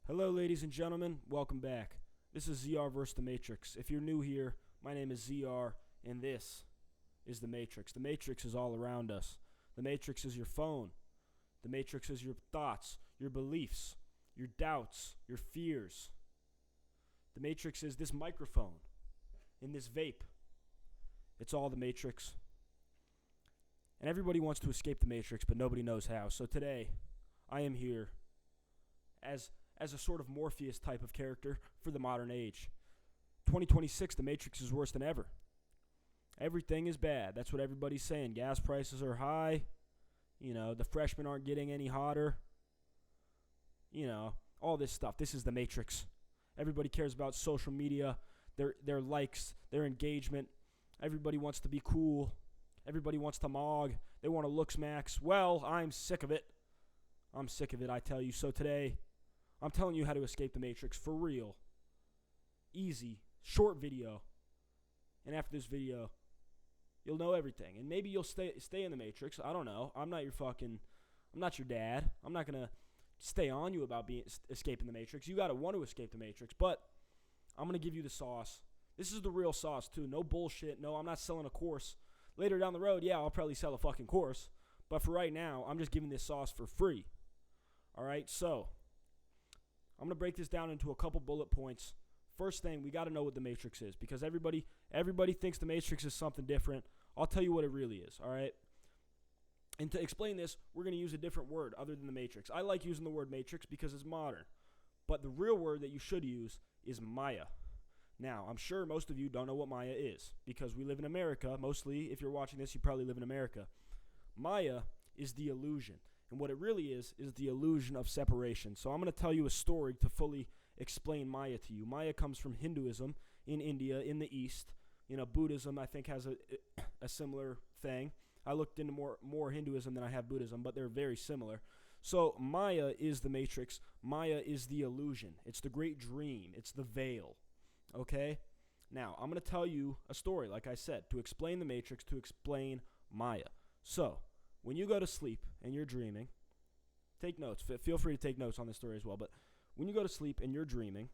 Hello, ladies and gentlemen. Welcome back. This is ZR vs. The Matrix. If you're new here, my name is ZR, and this is The Matrix. The Matrix is all around us. The Matrix is your phone. The Matrix is your thoughts, your beliefs, your doubts, your fears. The Matrix is this microphone in this vape. It's all the Matrix. And everybody wants to escape the Matrix, but nobody knows how. So today, I am here as a sort of Morpheus type of character for the modern age. 2026, the Matrix is worse than ever. Everything is bad. That's what everybody's saying. Gas prices are high. The freshmen aren't getting any hotter. All this stuff. This is the Matrix. Everybody cares about social media, their likes, their engagement. Everybody wants to be cool. Everybody wants to mog. They want to looks max. Well, I'm sick of it. I'm sick of it, I tell you. So today, I'm telling you how to escape the Matrix for real. Easy, short video. And after this video, you'll know everything. And maybe you'll stay in the Matrix. I don't know. I'm not your dad. I'm not going to stay on you about escaping the Matrix. You got to want to escape the Matrix. But I'm going to give you the sauce. This is the real sauce, too. No bullshit. No, I'm not selling a course. Later down the road, yeah, I'll probably sell a fucking course. But for right now, I'm just giving this sauce for free. All right, so I'm going to break this down into a couple bullet points. First thing, we got to know what the Matrix is, because everybody thinks the Matrix is something different. I'll tell you what it really is, all right? And to explain this, we're going to use a different word other than the Matrix. I like using the word Matrix because it's modern. But the real word that you should use is Maya. Now, I'm sure most of you don't know what Maya is, because we live in America. Mostly, if you're watching this, you probably live in America. Maya is the illusion. And what it really is the illusion of separation. So I'm going to tell you a story to fully explain Maya to you. Maya comes from Hinduism in India, in the East. Buddhism, I think, has a similar thing. I looked into more Hinduism than I have Buddhism, but they're very similar. So Maya is the Matrix. Maya is the illusion. It's the great dream. It's the veil. Okay? Now, I'm going to tell you a story, like I said, to explain the Matrix, to explain Maya. So, when you go to sleep and you're dreaming, take notes. Feel free to take notes on this story as well. But when you go to sleep and you're dreaming,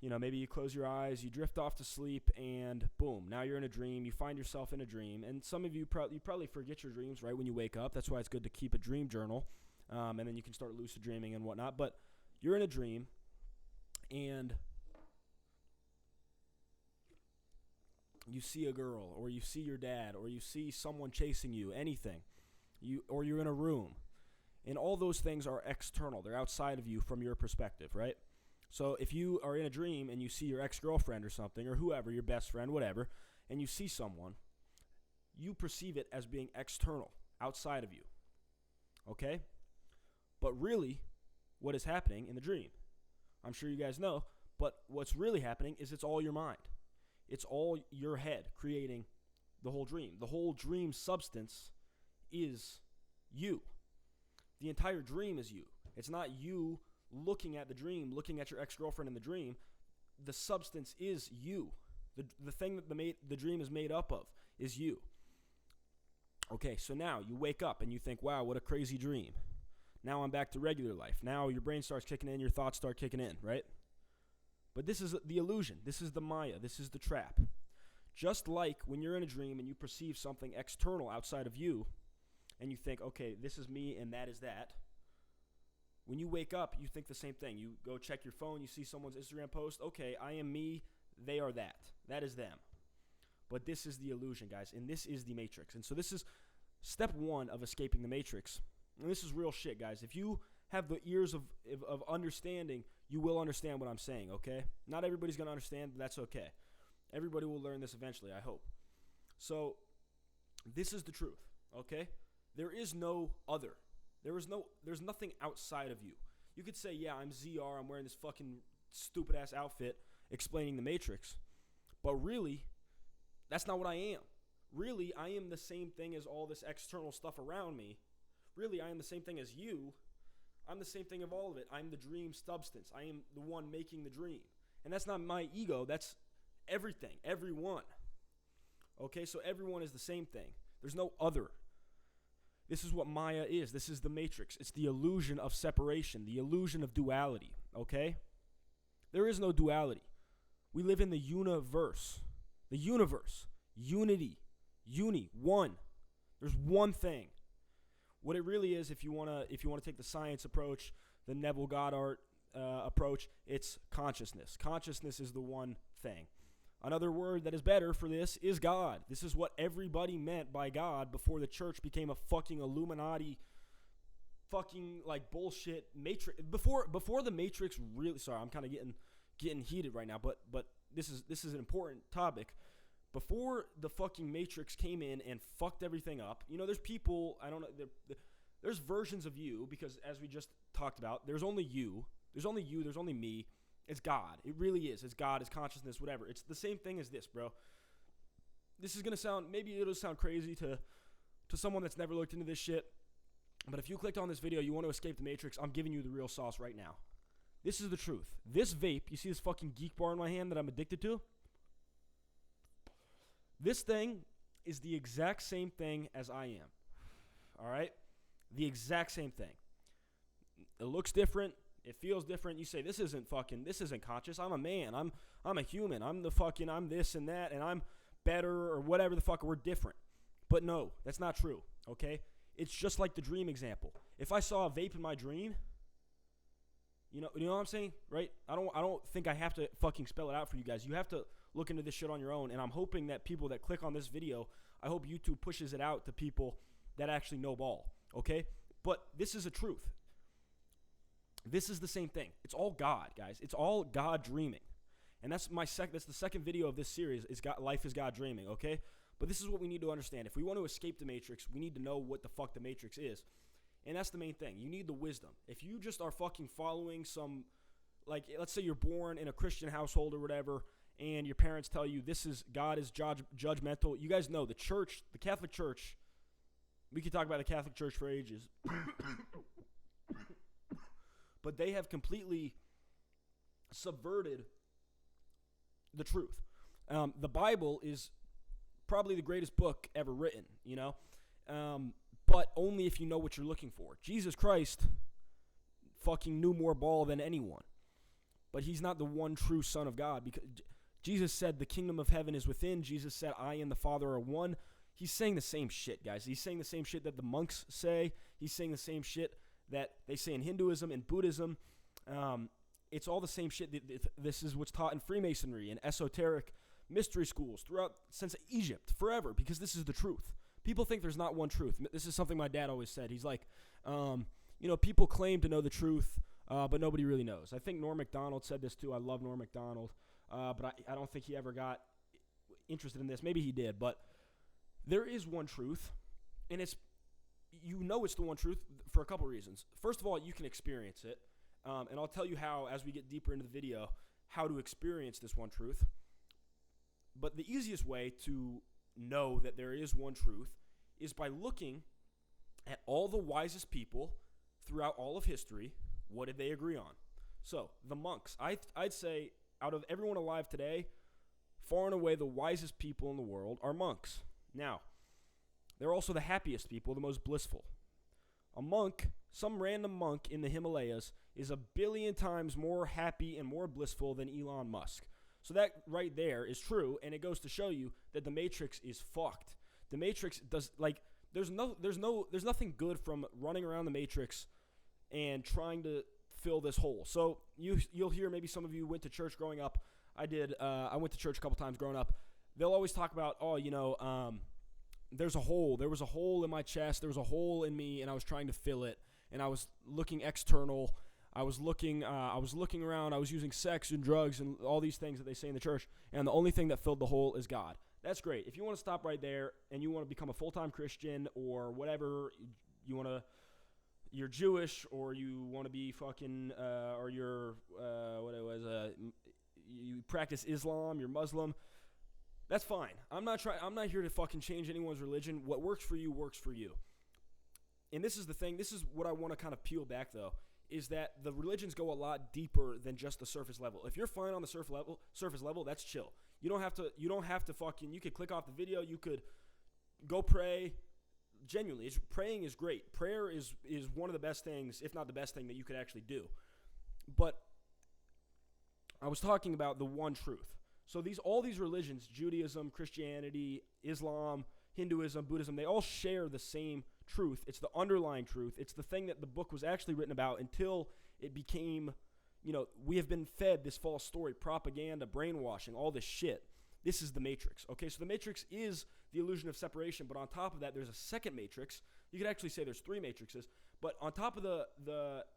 maybe you close your eyes, you drift off to sleep, and boom, now you're in a dream. You find yourself in a dream. And some of you probably forget your dreams right when you wake up. That's why it's good to keep a dream journal. And then you can start lucid dreaming and whatnot. But you're in a dream, and you see a girl, or you see your dad, or you see someone chasing you, anything. Or you're in a room. And all those things are external. They're outside of you from your perspective, right? So if you are in a dream and you see your ex-girlfriend or something, or whoever, your best friend, whatever, and you see someone, you perceive it as being external, outside of you. Okay? But really, what is happening in the dream? I'm sure you guys know, but what's really happening is it's all your mind. It's all your head creating the whole dream. The whole dream substance is you. The entire dream is you. It's not you looking at the dream, looking at your ex-girlfriend in the dream. The substance is you. The thing that the dream is made up of is you. Okay, so now you wake up and you think, wow, what a crazy dream. Now I'm back to regular life. Now your brain starts kicking in, your thoughts start kicking in, right? But this is the illusion. This is the Maya. This is the trap. Just like when you're in a dream and you perceive something external outside of you, and you think, okay, this is me and that is that. When you wake up, you think the same thing. You go check your phone, you see someone's Instagram post. Okay, I am me, they are that. That is them. But this is the illusion, guys, and this is the Matrix. And so this is step one of escaping the Matrix. And this is real shit, guys. If you have the ears of understanding, you will understand what I'm saying, okay? Not everybody's going to understand, but that's okay. Everybody will learn this eventually, I hope. So this is the truth, okay? There is no other. There's nothing outside of you. You could say, yeah, I'm ZR, I'm wearing this fucking stupid-ass outfit explaining the Matrix. But really, that's not what I am. Really, I am the same thing as all this external stuff around me. Really, I am the same thing as you. I'm the same thing of all of it. I'm the dream substance. I am the one making the dream. And that's not my ego. That's everything, everyone. Okay, so everyone is the same thing. There's no other. This is what Maya is. This is the matrix. It's the illusion of separation, the illusion of duality, okay? There is no duality. We live in the universe. The universe. Unity. One. There's one thing. What it really is, if you want to take the science approach, the Neville Goddard approach, it's consciousness. Consciousness is the one thing. Another word that is better for this is God. This is what everybody meant by God before the church became a fucking Illuminati fucking like bullshit matrix. Before the matrix really, sorry, I'm kind of getting heated right now, but this is an important topic. Before the fucking matrix came in and fucked everything up, there's people, I don't know, there's versions of you, because as we just talked about, there's only you, there's only me. It's God. It really is. It's God, it's consciousness, whatever. It's the same thing as this, bro. This is going to sound, maybe it'll sound crazy to someone that's never looked into this shit, but if you clicked on this video, you want to escape the matrix, I'm giving you the real sauce right now. This is the truth. This vape, you see this fucking geek bar in my hand that I'm addicted to? This thing is the exact same thing as I am. All right? The exact same thing. It looks different. It feels different. You say, this isn't conscious. I'm a man. I'm a human. I'm this and that, and I'm better or whatever the fuck. We're different. But no, that's not true, okay? It's just like the dream example. If I saw a vape in my dream, you know what I'm saying, right? I don't think I have to fucking spell it out for you guys. You have to look into this shit on your own, and I'm hoping that people that click on this video, I hope YouTube pushes it out to people that actually know ball, okay? But this is a truth. This is the same thing. It's all God, guys. It's all God dreaming. And that's that's the second video of this series, is Life is God Dreaming, okay? But this is what we need to understand. If we want to escape the matrix, we need to know what the fuck the matrix is. And that's the main thing. You need the wisdom. If you just are fucking following some, like, let's say you're born in a Christian household or whatever, and your parents tell you God is judgmental. You guys know the church, the Catholic Church, we could talk about the Catholic Church for ages. But they have completely subverted the truth. The Bible is probably the greatest book ever written, but only if you know what you're looking for. Jesus Christ fucking knew more ball than anyone, but he's not the one true Son of God, because Jesus said the kingdom of heaven is within. Jesus said I and the Father are one. He's saying the same shit, guys. He's saying the same shit that the monks say. He's saying the same shit that they say in Hinduism and Buddhism. It's all the same shit. This is what's taught in Freemasonry and esoteric mystery schools since Egypt, forever, because this is the truth. People think there's not one truth. This is something my dad always said. He's like, people claim to know the truth, but nobody really knows. I think Norm Macdonald said this too. I love Norm Macdonald, but I don't think he ever got interested in this. Maybe he did, but there is one truth, and it's the one truth for a couple reasons. First of all, you can experience it, and I'll tell you how, as we get deeper into the video, how to experience this one truth. But the easiest way to know that there is one truth is by looking at all the wisest people throughout all of history. What did they agree on? So, the monks. I'd say, out of everyone alive today, far and away the wisest people in the world are monks. Now, they're also the happiest people, the most blissful. A monk, some random monk in the Himalayas, is 1 billion times more happy and more blissful than Elon Musk. So that right there is true, and it goes to show you that the Matrix is fucked. The Matrix does, like, there's nothing good from running around the Matrix and trying to fill this hole. So you'll hear, maybe some of you went to church growing up. I did. I went to church a couple times growing up. They'll always talk about, there's a hole. There was a hole in my chest. There was a hole in me, and I was trying to fill it. And I was looking external. I was looking around. I was using sex and drugs and all these things that they say in the church. And the only thing that filled the hole is God. That's great. If you want to stop right there and you want to become a full-time Christian or whatever, you're Jewish or you want to be fucking, or you're, you practice Islam, you're Muslim. That's fine. I'm not here to fucking change anyone's religion. What works for you works for you. And this is the thing. This is what I want to kind of peel back, though, is that the religions go a lot deeper than just the surface level. If you're fine on the surface level, that's chill. You don't have to fucking, you could click off the video. You could go pray, genuinely, praying is great. Prayer is one of the best things, if not the best thing that you could actually do. But I was talking about the one truth. So all these religions, Judaism, Christianity, Islam, Hinduism, Buddhism, they all share the same truth. It's the underlying truth. It's the thing that the book was actually written about until it became, we have been fed this false story, propaganda, brainwashing, all this shit. This is the matrix. Okay, so the matrix is the illusion of separation, but on top of that, there's a second matrix. You could actually say there's three matrices, but on top of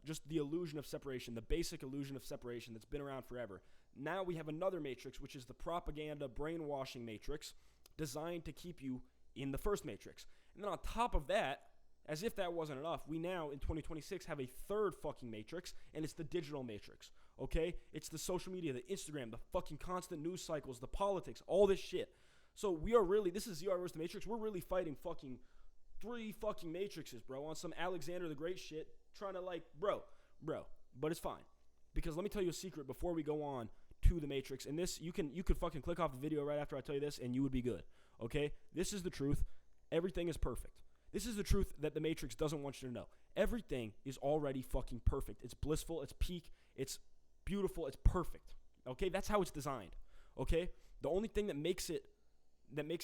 just the illusion of separation, the basic illusion of separation that's been around forever, now we have another matrix, which is the propaganda, brainwashing matrix, designed to keep you in the first matrix. And then on top of that, as if that wasn't enough, we now, in 2026, have a third fucking matrix, and it's the digital matrix, okay? It's the social media, the Instagram, the fucking constant news cycles, the politics, all this shit. So this is ZR versus the Matrix. We're really fighting fucking three fucking matrices, bro, on some Alexander the Great shit, trying to bro. But it's fine. Because let me tell you a secret before we go on to the matrix. And this, you could fucking click off the video right after I tell you this, and you would be good, okay? This is the truth. Everything is perfect. This is the truth that the Matrix doesn't want you to know. Everything is already fucking perfect. It's blissful, it's peak, it's beautiful, it's perfect. Okay? That's how it's designed. Okay? The only thing that makes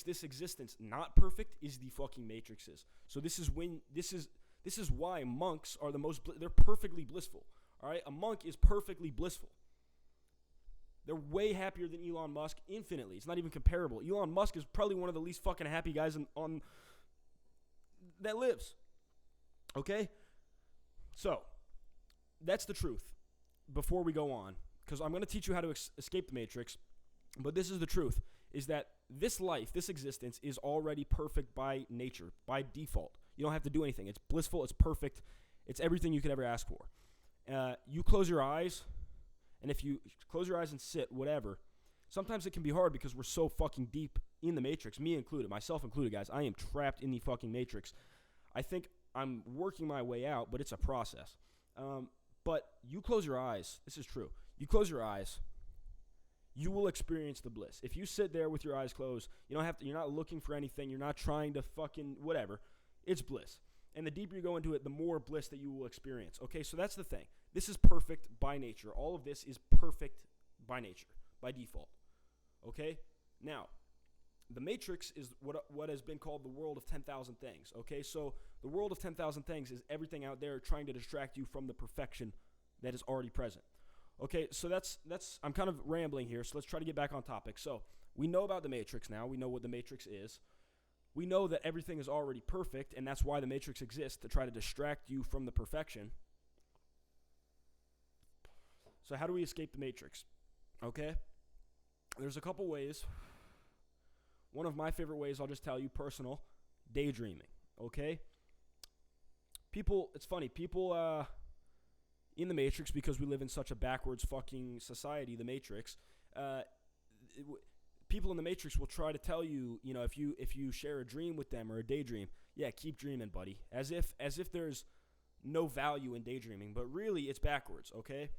this existence not perfect is the fucking matrices. So this is why monks are they're perfectly blissful. All right? A monk is perfectly blissful. They're way happier than Elon Musk infinitely. It's not even comparable. Elon Musk is probably one of the least fucking happy guys on that lives. Okay? So, that's the truth. Before we go on, because I'm going to teach you how to escape the matrix, but this is the truth, is that this life, this existence, is already perfect by nature, by default. You don't have to do anything. It's blissful, it's perfect, it's everything you could ever ask for. You close your eyes, and if you close your eyes and sit, whatever, sometimes it can be hard because we're so fucking deep in the matrix, me included, myself included, guys. I am trapped in the fucking matrix. I think I'm working my way out, but it's a process. But you close your eyes. This is true. You close your eyes, you will experience the bliss. If you sit there with your eyes closed, you're not looking for anything. You're not trying to fucking whatever. It's bliss. And the deeper you go into it, the more bliss that you will experience. Okay, so that's the thing. This is perfect by nature. All of this is perfect by nature, by default. Okay? Now, the Matrix is what has been called the world of 10,000 things. Okay, so the world of 10,000 things is everything out there trying to distract you from the perfection that is already present. Okay, so that's I'm kind of rambling here, so let's try to get back on topic. So we know about the Matrix now. We know what the Matrix is. We know that everything is already perfect, and that's why the Matrix exists, to try to distract you from the perfection. So how do we escape the Matrix? Okay, there's a couple ways. One of my favorite ways, I'll just tell you, personal, daydreaming, okay? It's funny, people in the Matrix, because we live in such a backwards fucking society, the Matrix, people in the Matrix will try to tell you, if you share a dream with them or a daydream, yeah, keep dreaming, buddy, as if there's no value in daydreaming, but really it's backwards, okay?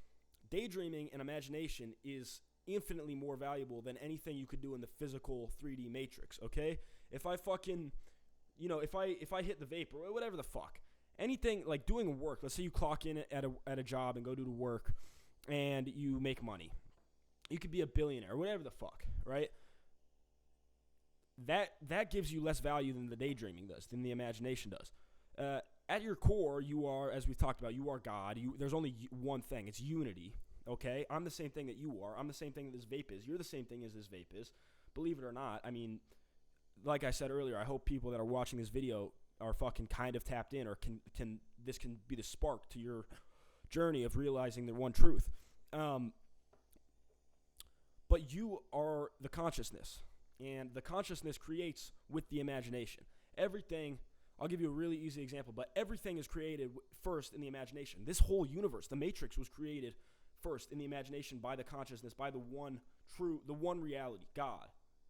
Daydreaming and imagination is infinitely more valuable than anything you could do in the physical 3D matrix, okay? If I fucking, if I hit the vape or whatever the fuck, anything like doing work, let's say you clock in at a job and go do the work and you make money. You could be a billionaire or whatever the fuck, right? That gives you less value than the daydreaming does, than the imagination does. At your core, you are, as we've talked about, you are God. There's only one thing. It's unity. Okay, I'm the same thing that you are. I'm the same thing that this vape is. You're the same thing as this vape is. Believe it or not, I mean, like I said earlier, I hope people that are watching this video are fucking kind of tapped in, or this can be the spark to your journey of realizing the one truth. But you are the consciousness, and the consciousness creates with the imagination. Everything, I'll give you a really easy example, but everything is created first in the imagination. This whole universe, the Matrix, was created first in the imagination by the consciousness, by the one reality, God,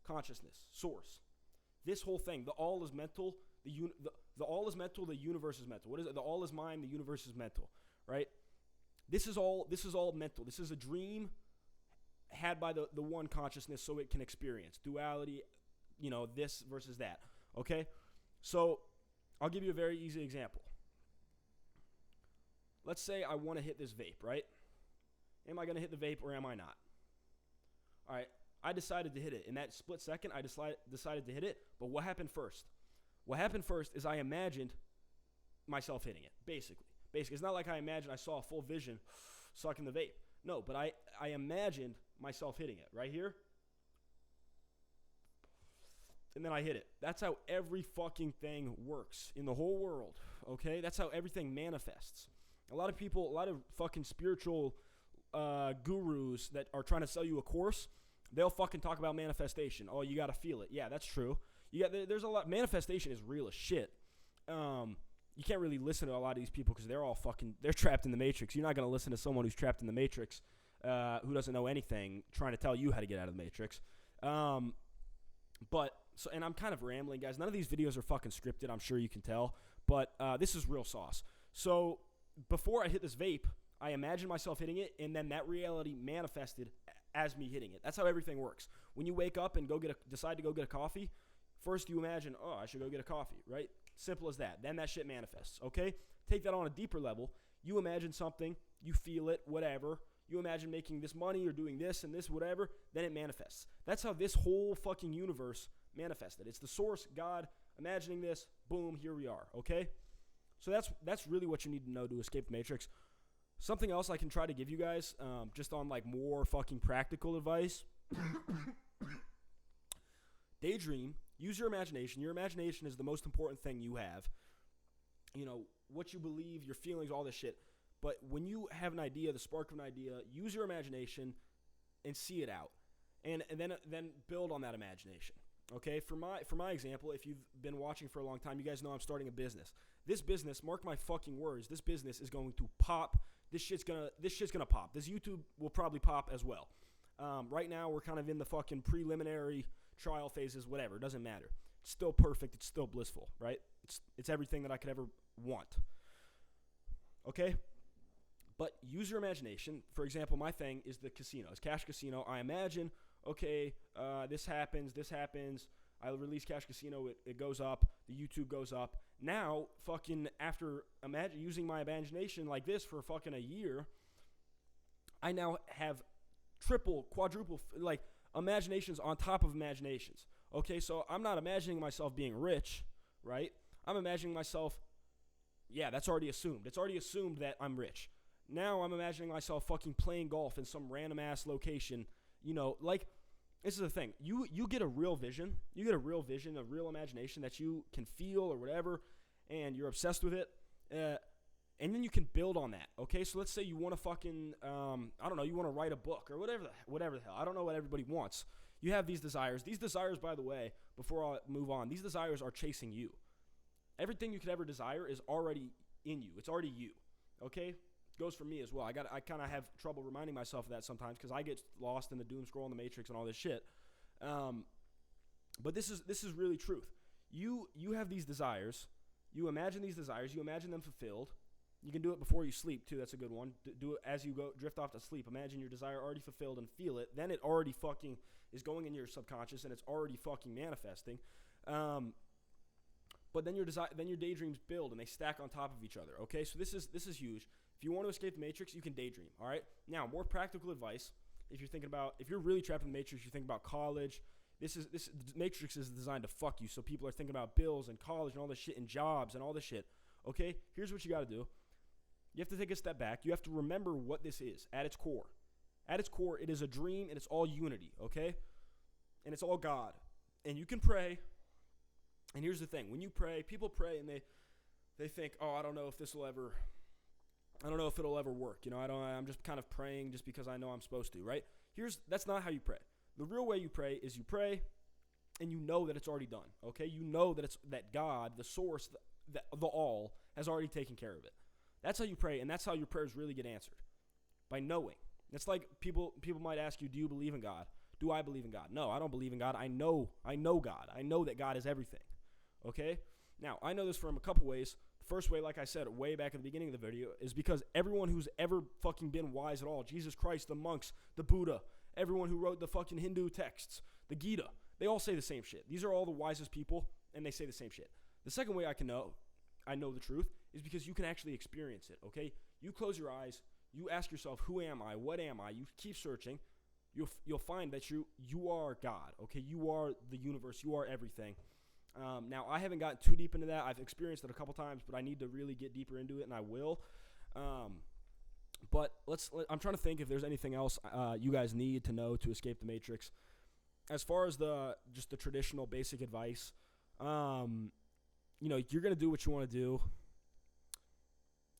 consciousness, source. This whole thing, the all is mental, the all is mental, the universe is mental. What is it? The all is mind, the universe is mental, right? This is all mental. This is a dream had by the one consciousness so it can experience duality, this versus that, okay? So I'll give you a very easy example. Let's say I want to hit this vape, right? Am I going to hit the vape or am I not? All right, I decided to hit it. In that split second, I decided to hit it, but what happened first? What happened first is I imagined myself hitting it, basically. It's not like I imagined I saw a full vision sucking the vape. No, but I imagined myself hitting it right here. And then I hit it. That's how every fucking thing works in the whole world, okay? That's how everything manifests. A lot of fucking spiritual gurus that are trying to sell you a course, they'll fucking talk about manifestation. Oh, you got to feel it. Yeah, that's true. There's a lot. Manifestation is real as shit. You can't really listen to a lot of these people because they're trapped in the matrix. You're not going to listen to someone who's trapped in the matrix, who doesn't know anything, trying to tell you how to get out of the matrix. And I'm kind of rambling, guys. None of these videos are fucking scripted. I'm sure you can tell, but this is real sauce. So before I hit this vape, I imagined myself hitting it, and then that reality manifested as me hitting it. That's how everything works. When you wake up and decide to go get a coffee, first you imagine, oh, I should go get a coffee, right? Simple as that. Then that shit manifests, okay? Take that on a deeper level. You imagine something, you feel it, whatever. You imagine making this money or doing this and this, whatever, then it manifests. That's how this whole fucking universe manifested. It's the source, God, imagining this, boom, here we are, okay? So that's really what you need to know to escape the matrix. Something else I can try to give you guys, just on like more fucking practical advice. Daydream. Use your imagination. Your imagination is the most important thing you have. You know, what you believe, your feelings, all this shit. But when you have an idea, the spark of an idea, use your imagination and see it out. And then build on that imagination. Okay? For my example, if you've been watching for a long time, you guys know I'm starting a business. This business, mark my fucking words, this business is going to pop. This shit's gonna pop. This YouTube will probably pop as well. Right now, we're kind of in the fucking preliminary trial phases, whatever. It doesn't matter. It's still perfect. It's still blissful, right? It's everything that I could ever want. Okay? But use your imagination. For example, my thing is the casino. It's Cash Casino. I imagine, okay, this happens. I release Cash Casino. It goes up. The YouTube goes up. Now, fucking after using my imagination like this for fucking a year, I now have triple, quadruple, like, imaginations on top of imaginations. Okay, so I'm not imagining myself being rich, right? I'm imagining myself, yeah, that's already assumed. It's already assumed that I'm rich. Now I'm imagining myself fucking playing golf in some random-ass location. You know, like, this is the thing. You get a real vision. You get a real vision, a real imagination that you can feel or whatever, and you're obsessed with it. And then you can build on that, okay? So let's say you want to fucking, I don't know, you want to write a book or whatever the hell. I don't know what everybody wants. You have these desires. These desires, by the way, before I move on, these desires are chasing you. Everything you could ever desire is already in you. It's already you, okay? Goes for me as well. I kind of have trouble reminding myself of that sometimes because I get lost in the doom scroll and the matrix and all this shit. But this is really truth. You have these desires. You imagine these desires. You imagine them fulfilled. You can do it before you sleep, too. That's a good one. Do it as you drift off to sleep. Imagine your desire already fulfilled and feel it. Then it already fucking is going in your subconscious, and it's already fucking manifesting. But then your daydreams build, and they stack on top of each other, okay? So this is huge. If you want to escape the matrix, you can daydream, all right? Now, more practical advice. If you're really trapped in the matrix, you think about college. This matrix is designed to fuck you, so people are thinking about bills and college and all this shit and jobs and all this shit, okay? Here's what you got to do. You have to take a step back. You have to remember what this is at its core. At its core, it is a dream, and it's all unity, okay? And it's all God. And you can pray. And here's the thing. When you pray, people pray, and they think, oh, I don't know if it'll ever work. You know, I'm just kind of praying just because I know I'm supposed to, right? That's not how you pray. The real way you pray is you pray, and you know that it's already done, okay? You know that God, the source, the all, has already taken care of it. That's how you pray, and that's how your prayers really get answered, by knowing. It's like people might ask you, do you believe in God? Do I believe in God? No, I don't believe in God. I know God. I know that God is everything, okay? Now, I know this from a couple ways. The first way, like I said way back at the beginning of the video, is because everyone who's ever fucking been wise at all, Jesus Christ, the monks, the Buddha, everyone who wrote the fucking Hindu texts, the Gita, they all say the same shit. These are all the wisest people, and they say the same shit. The second way I can know I know the truth is because you can actually experience it, okay? You close your eyes, you ask yourself, who am I? What am I? You keep searching. You'll find that you are God, okay? You are the universe. You are everything. Now, I haven't gotten too deep into that. I've experienced it a couple times, but I need to really get deeper into it, and I will. But I'm trying to think if there's anything else you guys need to know to escape the Matrix. As far as just the traditional basic advice, you're going to do what you want to do.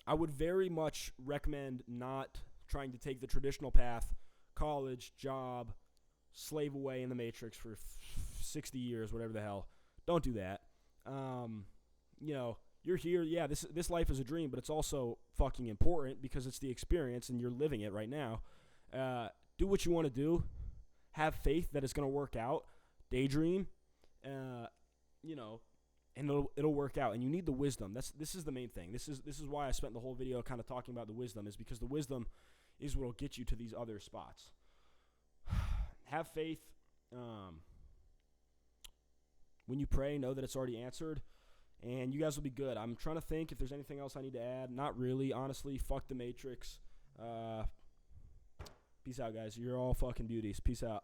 I would very much recommend not trying to take the traditional path, college, job, slave away in the Matrix for 60 years, whatever the hell. Don't do that. You're here. Yeah, this life is a dream, but it's also fucking important because it's the experience and you're living it right now. Do what you want to do. Have faith that it's going to work out. Daydream, and it'll work out. And you need the wisdom. This is the main thing. This is why I spent the whole video kind of talking about the wisdom, is because the wisdom is what will get you to these other spots. Have faith. When you pray, know that it's already answered, and you guys will be good. I'm trying to think if there's anything else I need to add. Not really, honestly. Fuck the Matrix. Peace out, guys. You're all fucking beauties. Peace out.